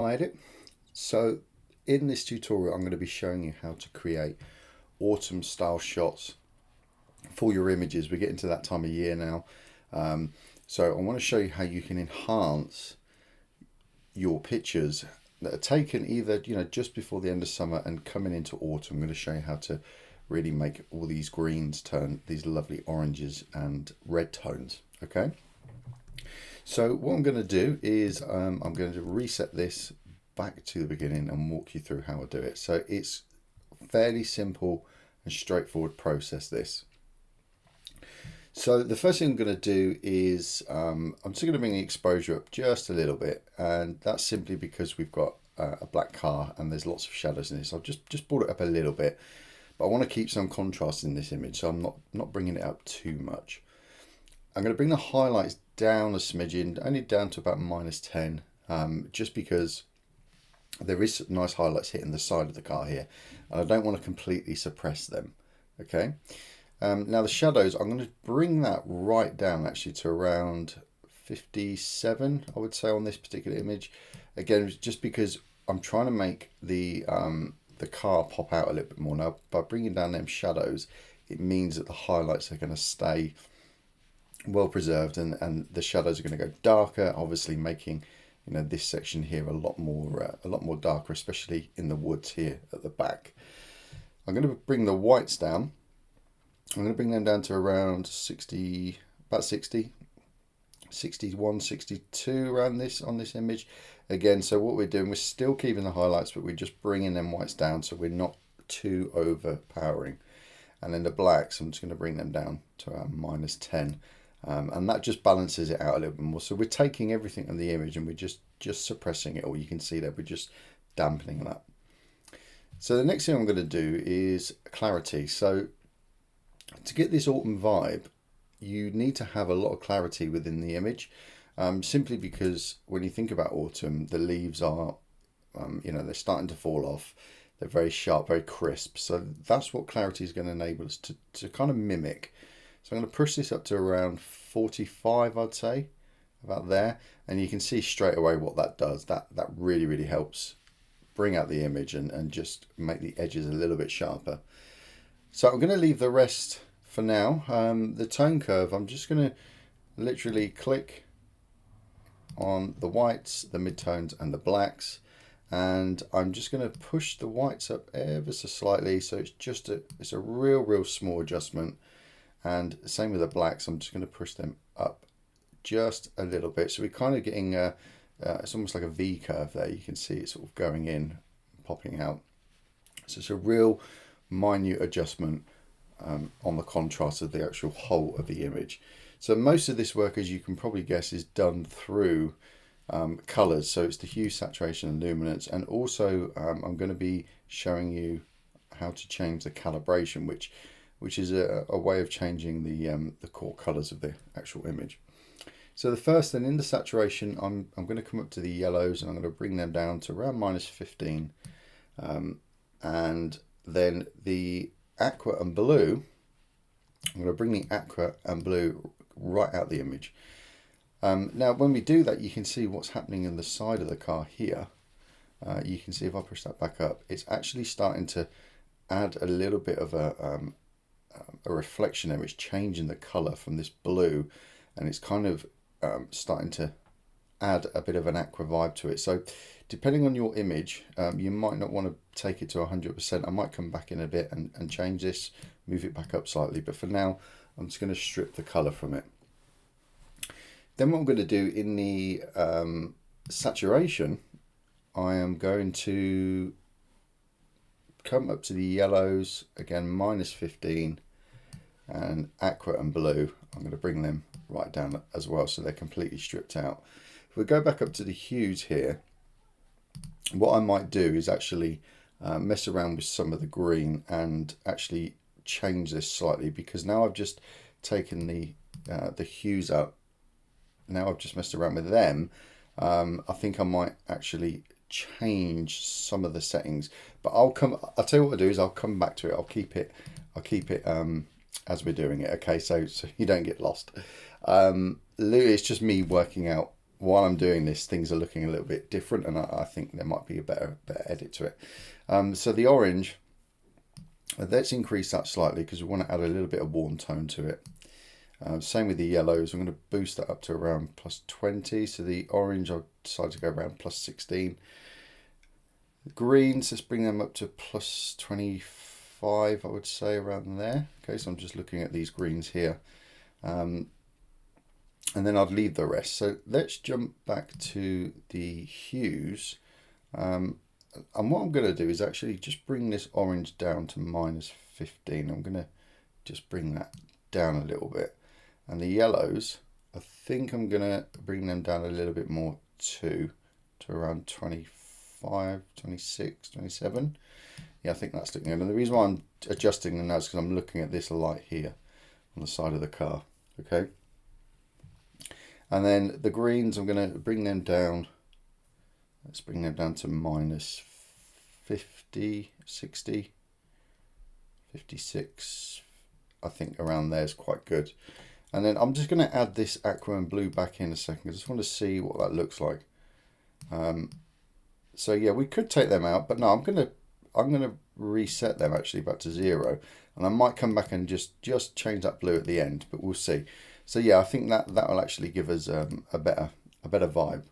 It. So in this tutorial I'm going to be showing you how to create autumn style shots for your images. We're getting to that time of year now, so I want to show you how you can enhance your pictures that are taken either just before the end of summer and coming into autumn. I'm going to show you how to really make all these greens turn these lovely oranges and red tones. Okay, so what I'm going to do is I'm going to reset this back to the beginning and walk you through how I do it. So it's fairly simple and straightforward process, this. So the first thing I'm going to do is I'm just going to bring the exposure up just a little bit, and that's simply because we've got a black car and there's lots of shadows in this. I've just brought it up a little bit, but I want to keep some contrast in this image, so I'm not bringing it up too much. I'm going to bring the highlights down a smidgen, only down to about -10, just because there is nice highlights hitting the side of the car here, and I don't want to completely suppress them. Okay, now the shadows, I'm going to bring that right down actually to around 57, I would say, on this particular image. Again, just because I'm trying to make the car pop out a little bit more. Now, by bringing down them shadows, it means that the highlights are going to stay well preserved, and the shadows are going to go darker, obviously making this section here a lot more darker, especially in the woods here at the back. I'm going to bring the whites down. I'm going to bring them down to around 60, about 60, 61, 62 around this on this image. Again, so what we're doing, we're still keeping the highlights, but we're just bringing them whites down so we're not too overpowering. And then the blacks, I'm just going to bring them down to around -10. And that just balances it out a little bit more. So we're taking everything in the image and we're just suppressing it all. You can see that we're just dampening that. So the next thing I'm going to do is clarity. So to get this autumn vibe, you need to have a lot of clarity within the image, simply because when you think about autumn, the leaves are, they're starting to fall off. They're very sharp, very crisp. So that's what clarity is going to enable us to kind of mimic. So I'm going to push this up to around 45, I'd say, about there. And you can see straight away what that does. That really, really helps bring out the image and just make the edges a little bit sharper. So I'm going to leave the rest for now. The tone curve, I'm just going to literally click on the whites, the midtones and the blacks. And I'm just going to push the whites up ever so slightly. So it's a real small adjustment. And same with the blacks, I'm just going to push them up just a little bit. So we're kind of getting, it's almost like a V curve there. You can see it sort of going in, popping out. So it's a real minute adjustment on the contrast of the actual whole of the image. So most of this work, as you can probably guess, is done through colors. So it's the hue, saturation and luminance. And also I'm going to be showing you how to change the calibration, which is a way of changing the core colors of the actual image. So the first, then, in the saturation, I'm going to come up to the yellows and I'm going to bring them down to around -15, and then the aqua and blue, I'm going to bring the aqua and blue right out the image. Now when we do that, you can see what's happening in the side of the car here. You can see if I push that back up, it's actually starting to add a little bit of a reflection there. It's changing the color from this blue, and it's kind of starting to add a bit of an aqua vibe to it. So depending on your image, you might not want to take it to 100%. I might come back in a bit and change this, move it back up slightly, but for now I'm just going to strip the color from it. Then what I'm going to do in the saturation, I am going to come up to the yellows again, -15, and aqua and blue, I'm going to bring them right down as well, so they're completely stripped out. If we go back up to the hues here, what I might do is actually mess around with some of the green and actually change this slightly, because now I've just taken the hues out. Now I've just messed around with them. I think I might actually change some of the settings, but I'll tell you what I'll do is I'll come back to it. I'll keep it as we're doing it. Okay, so you don't get lost. It's just me working out while I'm doing this, things are looking a little bit different, and I think there might be a better edit to it. So the orange, let's increase that slightly because we want to add a little bit of warm tone to it. Same with the yellows. I'm going to boost that up to around +20. So the orange, I'll decide to go around +16. The greens, let's bring them up to +25, I would say, around there. Okay, so I'm just looking at these greens here. And then I'd leave the rest. So let's jump back to the hues. And what I'm going to do is actually just bring this orange down to -15. I'm going to just bring that down a little bit. And the yellows, I think I'm going to bring them down a little bit more too, to around 25, 26, 27. Yeah, I think that's looking good. And the reason why I'm adjusting them now is because I'm looking at this light here on the side of the car. Okay. And then the greens, I'm going to bring them down. Let's bring them down to -50, 60, 56. I think around there is quite good. And then I'm just going to add this aqua and blue back in a second. I just want to see what that looks like. So yeah, we could take them out, but no, I'm going to reset them actually back to 0, and I might come back and just change that blue at the end, but we'll see. So yeah, I think that will actually give us a better vibe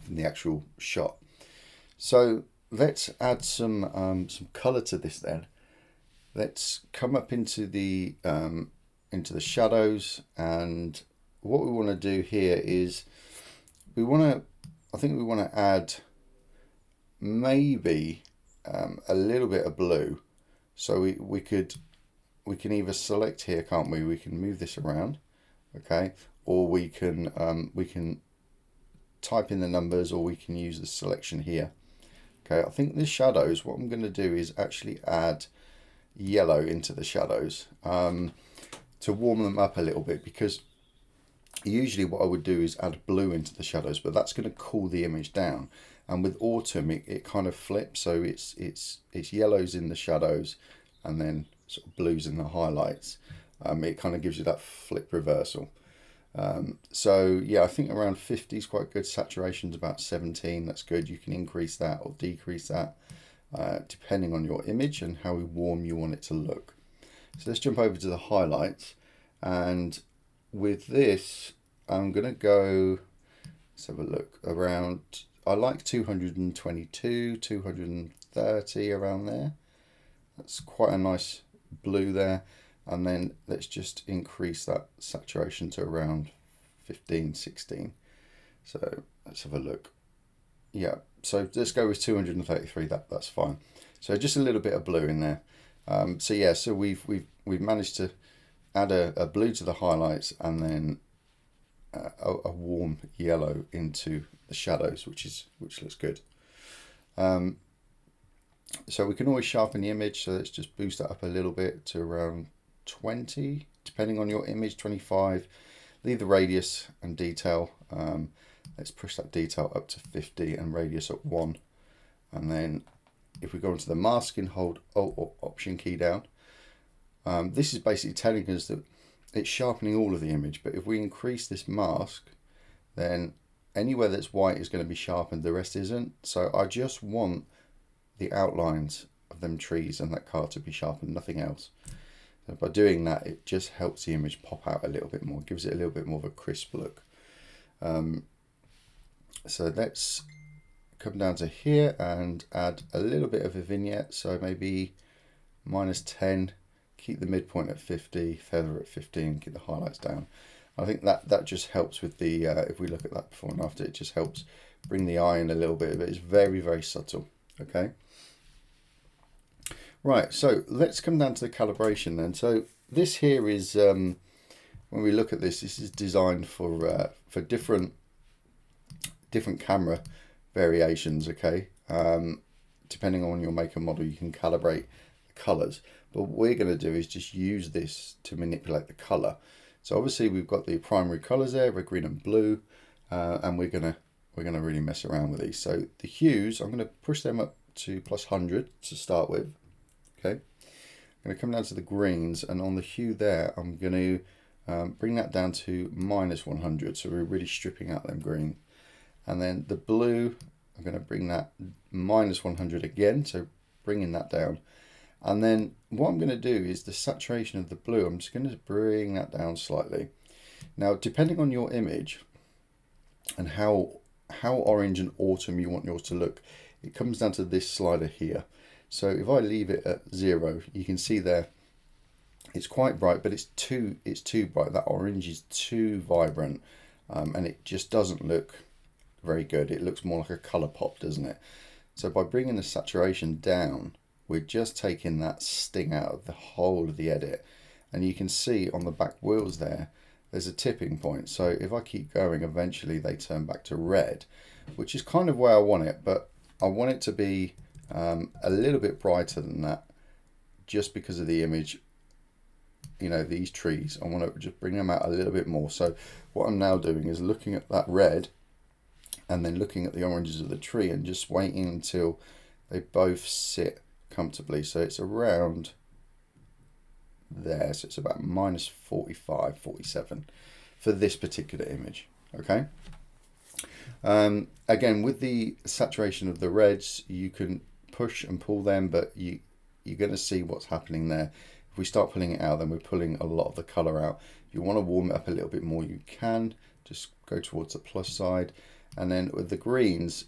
from the actual shot. So let's add some color to this then. Let's come up into the shadows, and what we want to do here is I think we want to add maybe a little bit of blue. So we can either select here, can't we? We can move this around, okay, or we can type in the numbers, or we can use the selection here. Okay, I think the shadows, what I'm going to do is actually add yellow into the shadows to warm them up a little bit, because usually what I would do is add blue into the shadows, but that's going to cool the image down. And with autumn, it kind of flips, so it's yellows in the shadows and then sort of blues in the highlights. It kind of gives you that flip reversal. So yeah, I think around 50 is quite good. Saturation's about 17. That's good. You can increase that or decrease that depending on your image and how warm you want it to look. So let's jump over to the highlights, and with this I'm gonna go, let's have a look, around, I like 222, 230, around there. That's quite a nice blue there. And then let's just increase that saturation to around 15, 16. So let's have a look. Yeah, so let's go with 233. That's fine. So just a little bit of blue in there. So yeah, so we've managed to add a blue to the highlights, and then a warm yellow into the shadows, which looks good. So we can always sharpen the image. So let's just boost that up a little bit to around 20, depending on your image, 25. Leave the radius and detail. Let's push that detail up to 50 and radius at 1. And then if we go into the masking, hold Alt or Option key down. This is basically telling us that it's sharpening all of the image, but if we increase this mask, then anywhere that's white is going to be sharpened, the rest isn't. So I just want the outlines of them trees and that car to be sharpened, nothing else. So by doing that, it just helps the image pop out a little bit more, gives it a little bit more of a crisp look. So let's come down to here and add a little bit of a vignette. So maybe -10, keep the midpoint at 50, feather at 15, keep the highlights down. I think that just helps with the, if we look at that before and after, it just helps bring the eye in a little bit, but it's very, very subtle. Okay. Right, so let's come down to the calibration then. So this here is, when we look at this is designed for different camera variations, okay? Depending on your make and model, you can calibrate the colors. But what we're going to do is just use this to manipulate the color. So obviously we've got the primary colors there, red, green, and blue, and we're gonna really mess around with these. So the hues, I'm going to push them up to +100 to start with. Okay, I'm going to come down to the greens, and on the hue there, I'm going to bring that down to -100, so we're really stripping out them green. And then the blue, I'm going to bring that -100 again, so bringing that down. And then what I'm going to do is the saturation of the blue, I'm just going to bring that down slightly. Now, depending on your image and how orange and autumn you want yours to look, it comes down to this slider here. So if I leave it at 0, you can see there it's quite bright, but it's too bright. That orange is too vibrant, and it just doesn't look very good. It looks more like a color pop, doesn't it? So by bringing the saturation down, we're just taking that sting out of the whole of the edit. And you can see on the back wheels there's a tipping point. So if I keep going, eventually they turn back to red, which is kind of where I want it, but I want it to be a little bit brighter than that, just because of the image. You know, these trees, I want to just bring them out a little bit more. So what I'm now doing is looking at that red and then looking at the oranges of the tree and just waiting until they both sit comfortably. So it's around there, so it's about -45, 47 for this particular image. Okay. Again, with the saturation of the reds, you can push and pull them, but you're going to see what's happening there. If we start pulling it out, then we're pulling a lot of the color out. If you want to warm it up a little bit more, you can just go towards the plus side. And then with the greens,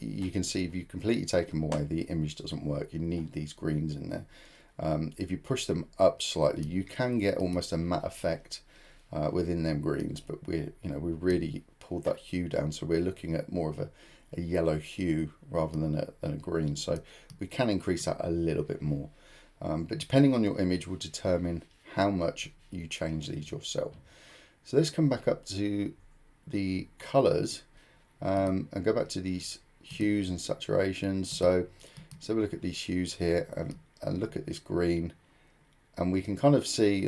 you can see if you completely take them away, the image doesn't work. You need these greens in there. If you push them up slightly, you can get almost a matte effect within them greens, but we really pulled that hue down, so we're looking at more of a yellow hue rather than a green. So we can increase that a little bit more. But depending on your image will determine how much you change these yourself. So let's come back up to the colors and go back to these hues and saturations. So let's have a look at these hues here and look at this green, and we can kind of see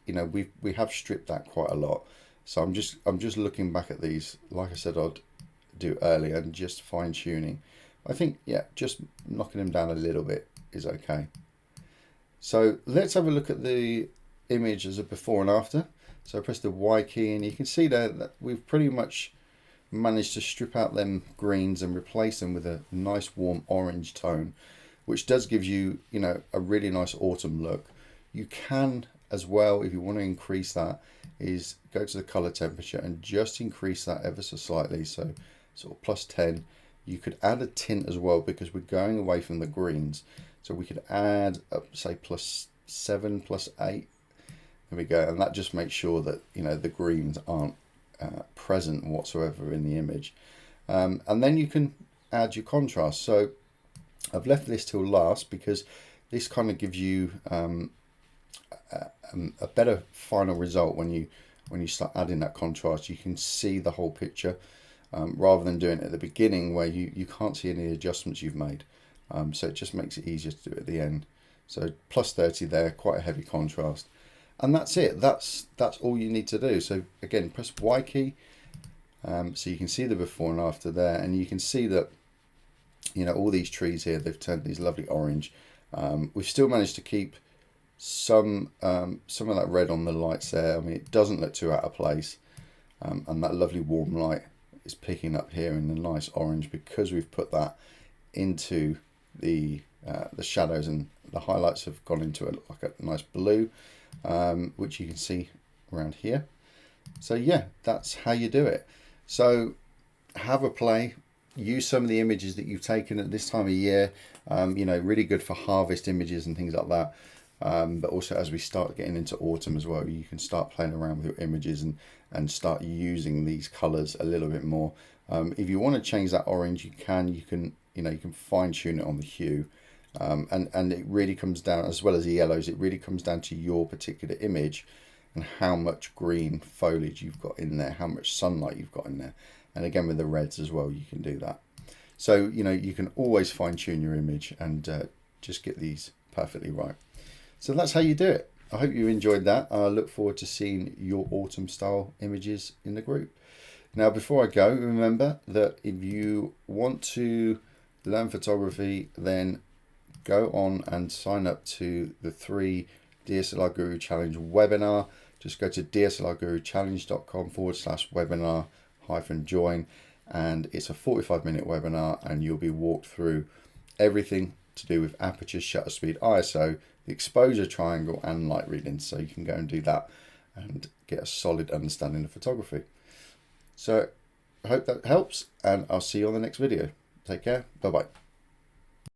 we have stripped that quite a lot. So I'm just looking back at these, like I said I'd do earlier, and just fine tuning. I think, yeah, just knocking them down a little bit is okay. So let's have a look at the image as a before and after. So I press the Y key, and you can see there that we've pretty much managed to strip out them greens and replace them with a nice warm orange tone, which does give you, a really nice autumn look. You can as well, if you want to increase that, is go to the color temperature and just increase that ever so slightly. So sort of +10. You could add a tint as well, because we're going away from the greens. So we could add up, say, +7, +8. There we go. And that just makes sure that, the greens aren't present whatsoever in the image. And then you can add your contrast. So I've left this till last because this kind of gives you a better final result when you start adding that contrast. You can see the whole picture rather than doing it at the beginning where you can't see any adjustments you've made. So it just makes it easier to do it at the end. So +30 there, quite a heavy contrast. And that's it. That's all you need to do. So again, press Y key, so you can see the before and after there, and you can see that all these trees here, they've turned these lovely orange. We've still managed to keep some of that red on the lights there. I mean, it doesn't look too out of place, and that lovely warm light is picking up here in the nice orange because we've put that into the shadows, and the highlights have gone into like a nice blue, which you can see around here. So yeah, that's how you do it. So have a play, use some of the images that you've taken at this time of year, really good for harvest images and things like that. But also as we start getting into autumn as well, you can start playing around with your images and start using these colors a little bit more. If you want to change that orange, you can fine tune it on the hue. And it really comes down, as well as the yellows, it really comes down to your particular image and how much green foliage you've got in there, how much sunlight you've got in there. And again, with the reds as well, you can do that. So, you can always fine tune your image and just get these perfectly right. So that's how you do it. I hope you enjoyed that. I look forward to seeing your autumn style images in the group. Now, before I go, remember that if you want to learn photography, then go on and sign up to the 3 DSLR Guru Challenge webinar. just go to dslrguruchallenge.com/webinar-join, and it's a 45-minute webinar, and you'll be walked through everything to do with aperture, shutter speed, ISO, the exposure triangle, and light readings. So you can go and do that and get a solid understanding of photography. So I hope that helps, and I'll see you on the next video. Take care. Bye bye.